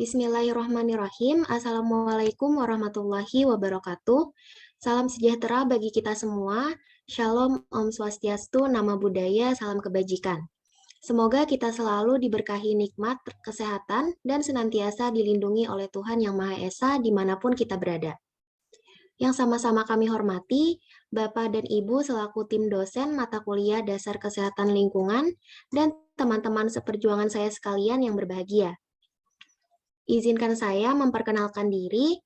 Bismillahirrahmanirrahim. Assalamualaikum warahmatullahi wabarakatuh. Salam sejahtera bagi kita semua. Shalom, Om Swastiastu, Nama Budaya, Salam Kebajikan. Semoga kita selalu diberkahi nikmat, kesehatan, dan senantiasa dilindungi oleh Tuhan Yang Maha Esa dimanapun kita berada. Yang sama-sama kami hormati, Bapak dan Ibu selaku tim dosen mata kuliah Dasar Kesehatan Lingkungan, dan teman-teman seperjuangan saya sekalian yang berbahagia. Izinkan saya memperkenalkan diri.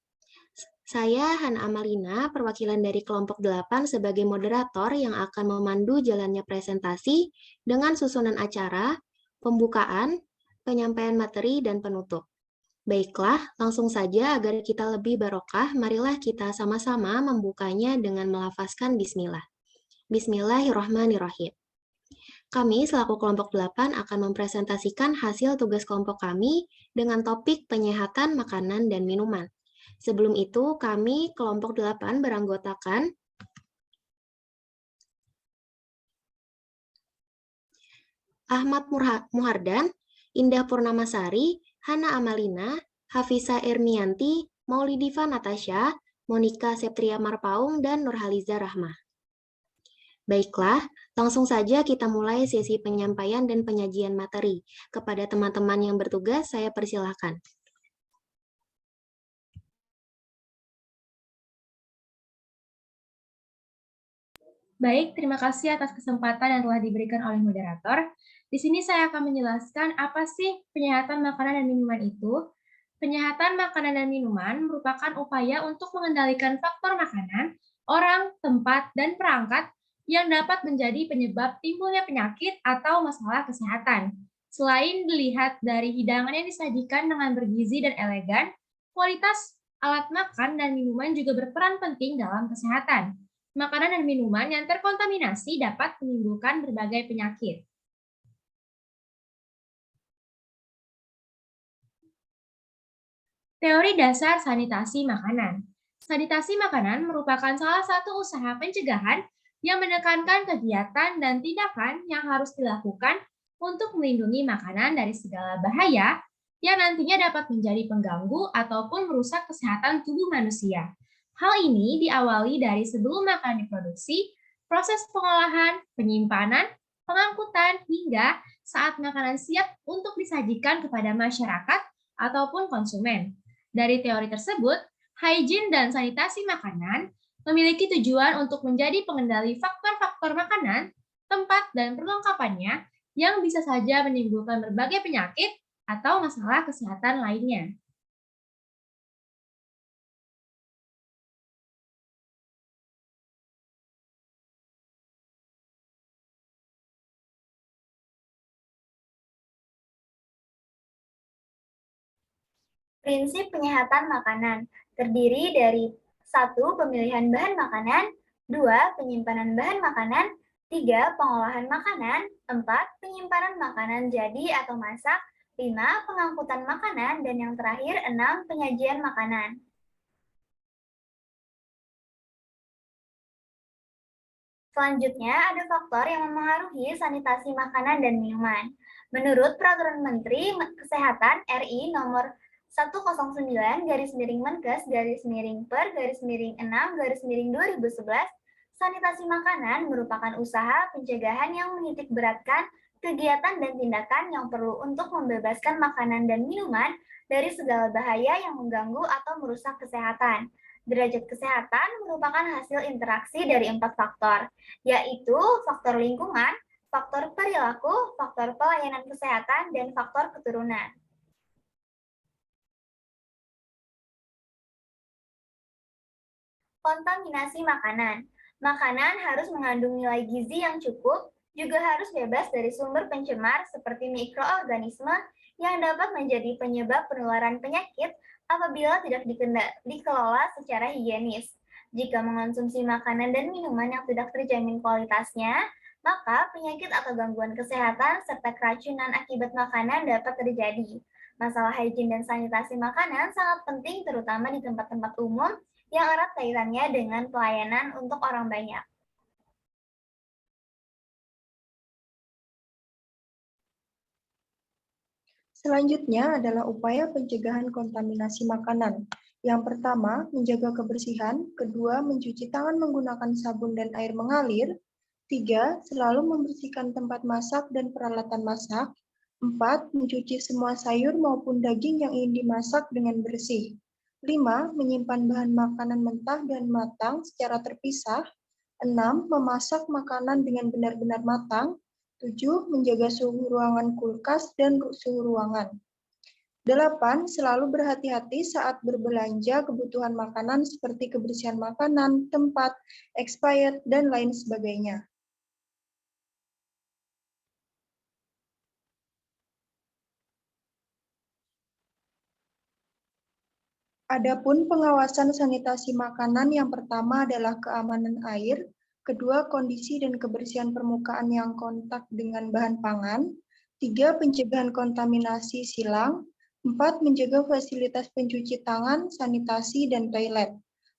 Saya Hana Amalina, perwakilan dari kelompok 8 sebagai moderator yang akan memandu jalannya presentasi dengan susunan acara, pembukaan, penyampaian materi, dan penutup. Baiklah, langsung saja agar kita lebih barokah, marilah kita sama-sama membukanya dengan melafazkan bismillah. Bismillahirrahmanirrahim. Kami selaku kelompok 8 akan mempresentasikan hasil tugas kelompok kami dengan topik penyehatan makanan dan minuman. Sebelum itu, kami kelompok 8 beranggotakan Ahmad Muhardan, Indah Purnamasari, Hana Amalina, Hafisa Ermianti, Maulidiva Natasha, Monika Septria Marpaung, dan Nurhaliza Rahmah. Baiklah, langsung saja kita mulai sesi penyampaian dan penyajian materi. Kepada teman-teman yang bertugas, saya persilahkan. Baik, terima kasih atas kesempatan yang telah diberikan oleh moderator. Di sini saya akan menjelaskan apa sih penyehatan makanan dan minuman itu. Penyehatan makanan dan minuman merupakan upaya untuk mengendalikan faktor makanan, orang, tempat, dan perangkat yang dapat menjadi penyebab timbulnya penyakit atau masalah kesehatan. Selain dilihat dari hidangan yang disajikan dengan bergizi dan elegan, kualitas alat makan dan minuman juga berperan penting dalam kesehatan. Makanan dan minuman yang terkontaminasi dapat menimbulkan berbagai penyakit. Teori dasar sanitasi makanan. Sanitasi makanan merupakan salah satu usaha pencegahan yang menekankan kegiatan dan tindakan yang harus dilakukan untuk melindungi makanan dari segala bahaya yang nantinya dapat menjadi pengganggu ataupun merusak kesehatan tubuh manusia. Hal ini diawali dari sebelum makanan diproduksi, proses pengolahan, penyimpanan, pengangkutan, hingga saat makanan siap untuk disajikan kepada masyarakat ataupun konsumen. Dari teori tersebut, hygiene dan sanitasi makanan memiliki tujuan untuk menjadi pengendali faktor-faktor makanan, tempat, dan perlengkapannya yang bisa saja menimbulkan berbagai penyakit atau masalah kesehatan lainnya. Prinsip penyehatan makanan terdiri dari 1. Pemilihan bahan makanan, 2. Penyimpanan bahan makanan, 3. Pengolahan makanan, 4. Penyimpanan makanan jadi atau masak, 5. Pengangkutan makanan, dan yang terakhir 6. Penyajian makanan. Selanjutnya, ada faktor yang memengaruhi sanitasi makanan dan minuman. Menurut Peraturan Menteri Kesehatan RI nomor 109-Menkes-Per-6-2011, sanitasi makanan merupakan usaha pencegahan yang menitikberatkan kegiatan dan tindakan yang perlu untuk membebaskan makanan dan minuman dari segala bahaya yang mengganggu atau merusak kesehatan. Derajat kesehatan merupakan hasil interaksi dari 4 faktor, yaitu faktor lingkungan, faktor perilaku, faktor pelayanan kesehatan, dan faktor keturunan. Kontaminasi makanan. Makanan harus mengandung nilai gizi yang cukup, juga harus bebas dari sumber pencemar seperti mikroorganisme yang dapat menjadi penyebab penularan penyakit apabila tidak dikelola secara higienis. Jika mengonsumsi makanan dan minuman yang tidak terjamin kualitasnya, maka penyakit atau gangguan kesehatan serta keracunan akibat makanan dapat terjadi. Masalah hygiene dan sanitasi makanan sangat penting terutama di tempat-tempat umum yang erat kaitannya dengan pelayanan untuk orang banyak. Selanjutnya adalah upaya pencegahan kontaminasi makanan. Yang pertama, menjaga kebersihan. Kedua, mencuci tangan menggunakan sabun dan air mengalir. Tiga, selalu membersihkan tempat masak dan peralatan masak. Empat, mencuci semua sayur maupun daging yang ingin dimasak dengan bersih. Lima, menyimpan bahan makanan mentah dan matang secara terpisah. Enam, memasak makanan dengan benar-benar matang. Tujuh, menjaga suhu ruangan kulkas dan suhu ruangan. 8. Selalu berhati-hati saat berbelanja kebutuhan makanan seperti kebersihan makanan, tempat, expired, dan lain sebagainya. Adapun pengawasan sanitasi makanan yang pertama adalah keamanan air, kedua kondisi dan kebersihan permukaan yang kontak dengan bahan pangan, tiga pencegahan kontaminasi silang, 4. Menjaga fasilitas pencuci tangan, sanitasi, dan toilet.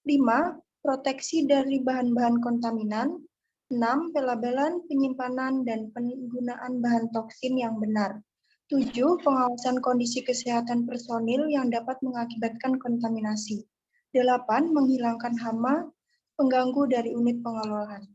5. Proteksi dari bahan-bahan kontaminan. 6. Pelabelan, penyimpanan, dan penggunaan bahan toksin yang benar. 7. Pengawasan kondisi kesehatan personil yang dapat mengakibatkan kontaminasi. 8. Menghilangkan hama, pengganggu dari unit pengelolaan.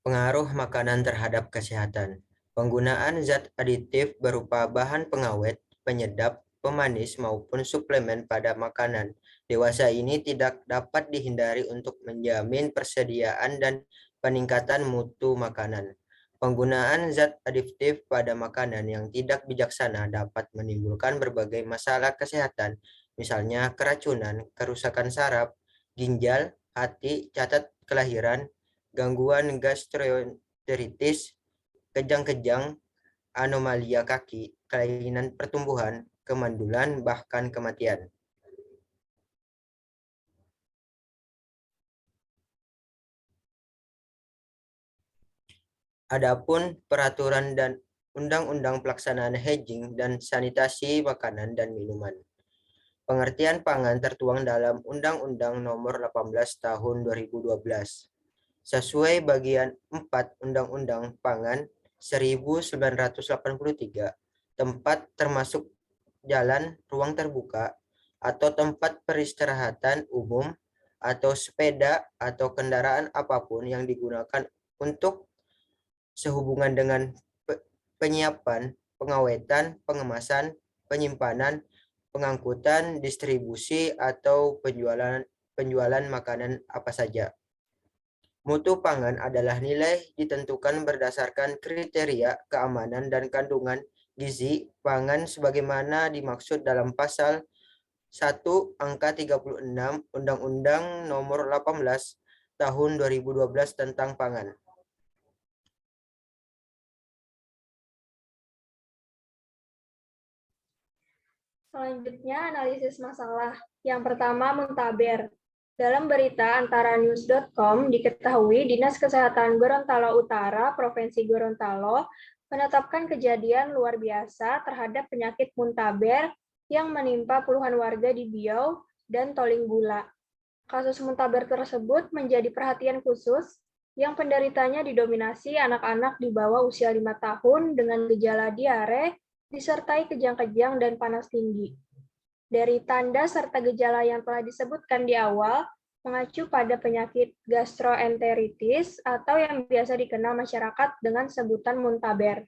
Pengaruh makanan terhadap kesehatan. Penggunaan zat aditif berupa bahan pengawet, penyedap, pemanis, maupun suplemen pada makanan dewasa ini tidak dapat dihindari untuk menjamin persediaan dan peningkatan mutu makanan. Penggunaan zat aditif pada makanan yang tidak bijaksana dapat menimbulkan berbagai masalah kesehatan, misalnya keracunan, kerusakan saraf, ginjal, hati, cacat kelahiran, gangguan gastroenteritis, kejang-kejang, anomalia kaki, kelainan pertumbuhan, kemandulan, bahkan kematian. Adapun peraturan dan undang-undang pelaksanaan hygiene dan sanitasi makanan dan minuman. Pengertian pangan tertuang dalam Undang-Undang Nomor 18 Tahun 2012. Sesuai bagian 4 Undang-Undang Pangan 1983, tempat termasuk jalan, ruang terbuka, atau tempat peristirahatan umum, atau sepeda atau kendaraan apapun yang digunakan untuk sehubungan dengan penyiapan, pengawetan, pengemasan, penyimpanan, pengangkutan, distribusi, atau penjualan makanan apa saja. Mutu pangan adalah nilai ditentukan berdasarkan kriteria keamanan dan kandungan gizi pangan sebagaimana dimaksud dalam pasal 1 angka 36 Undang-Undang Nomor 18 Tahun 2012 tentang pangan. Selanjutnya, analisis masalah. Yang pertama, muntaber. Dalam berita antara news.com diketahui Dinas Kesehatan Gorontalo Utara, Provinsi Gorontalo, menetapkan kejadian luar biasa terhadap penyakit muntaber yang menimpa puluhan warga di Biau dan Tolingbula. Kasus muntaber tersebut menjadi perhatian khusus yang penderitanya didominasi anak-anak di bawah usia 5 tahun dengan gejala diare, disertai kejang-kejang dan panas tinggi. Dari tanda serta gejala yang telah disebutkan di awal, mengacu pada penyakit gastroenteritis atau yang biasa dikenal masyarakat dengan sebutan muntaber.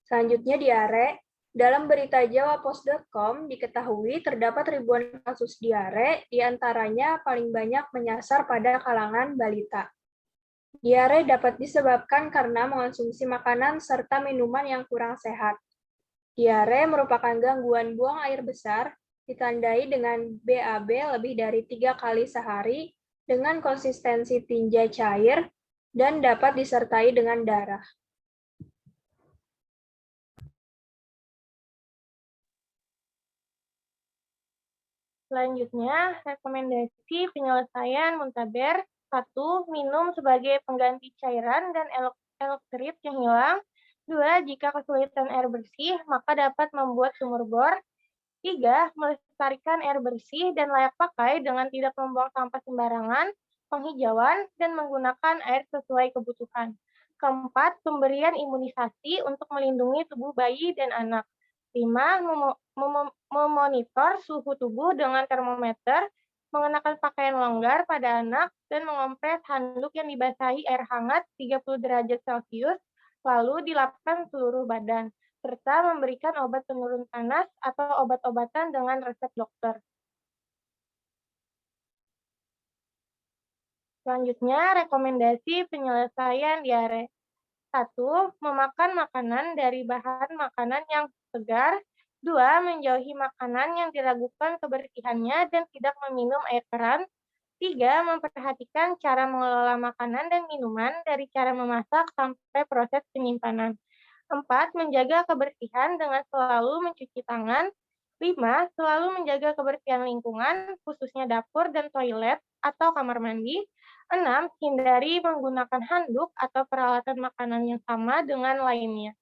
Selanjutnya diare. Dalam berita jawapos.com diketahui terdapat ribuan kasus diare, diantaranya paling banyak menyasar pada kalangan balita. Diare dapat disebabkan karena mengonsumsi makanan serta minuman yang kurang sehat. Diare merupakan gangguan buang air besar, ditandai dengan BAB lebih dari 3 kali sehari dengan konsistensi tinja cair dan dapat disertai dengan darah. Selanjutnya, rekomendasi penyelesaian muntaber. 1. Minum sebagai pengganti cairan dan elektrolit yang hilang. 2. Jika kesulitan air bersih, maka dapat membuat sumur bor. 3. Melestarikan air bersih dan layak pakai dengan tidak membuang sampah sembarangan, penghijauan, dan menggunakan air sesuai kebutuhan. Keempat, pemberian imunisasi untuk melindungi tubuh bayi dan anak. 5. Memonitor suhu tubuh dengan termometer, mengenakan pakaian longgar pada anak, dan mengompres handuk yang dibasahi air hangat 30 derajat Celcius, lalu dilapkan seluruh badan, serta memberikan obat penurun panas atau obat-obatan dengan resep dokter. Selanjutnya, rekomendasi penyelesaian diare. 1. Memakan makanan dari bahan makanan yang segar. 2. Menjauhi makanan yang diragukan kebersihannya dan tidak meminum air keran. 3. Memperhatikan cara mengelola makanan dan minuman dari cara memasak sampai proses penyimpanan. 4. Menjaga kebersihan dengan selalu mencuci tangan. 5. Selalu menjaga kebersihan lingkungan, khususnya dapur dan toilet atau kamar mandi. 6. Hindari menggunakan handuk atau peralatan makanan yang sama dengan lainnya.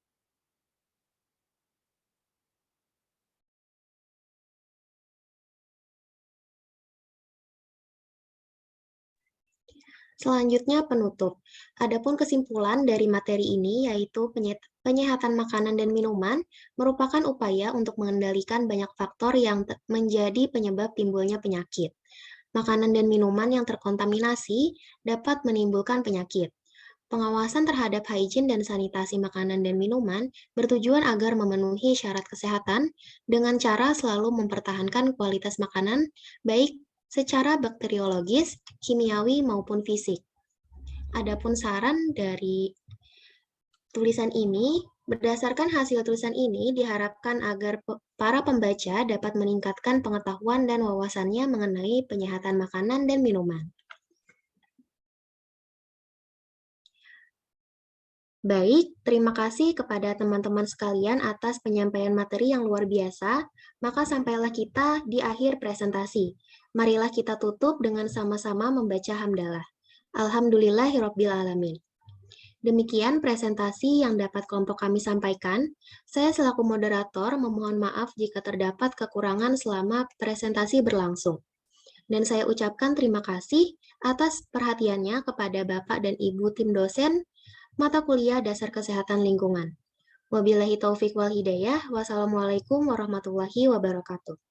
Selanjutnya penutup. Adapun kesimpulan dari materi ini yaitu penyehatan makanan dan minuman merupakan upaya untuk mengendalikan banyak faktor yang menjadi penyebab timbulnya penyakit. Makanan dan minuman yang terkontaminasi dapat menimbulkan penyakit. Pengawasan terhadap hygiene dan sanitasi makanan dan minuman bertujuan agar memenuhi syarat kesehatan dengan cara selalu mempertahankan kualitas makanan, baik secara bakteriologis, kimiawi, maupun fisik. Adapun saran dari tulisan ini, berdasarkan hasil tulisan ini diharapkan agar para pembaca dapat meningkatkan pengetahuan dan wawasannya mengenai penyehatan makanan dan minuman. Baik, terima kasih kepada teman-teman sekalian atas penyampaian materi yang luar biasa. Maka sampailah kita di akhir presentasi. Marilah kita tutup dengan sama-sama membaca hamdalah. Alhamdulillahirrabbilalamin. Demikian presentasi yang dapat kelompok kami sampaikan. Saya selaku moderator memohon maaf jika terdapat kekurangan selama presentasi berlangsung. Dan saya ucapkan terima kasih atas perhatiannya kepada Bapak dan Ibu tim dosen mata kuliah Dasar Kesehatan Lingkungan. Wabillahi taufiq wal hidayah. Wassalamualaikum warahmatullahi wabarakatuh.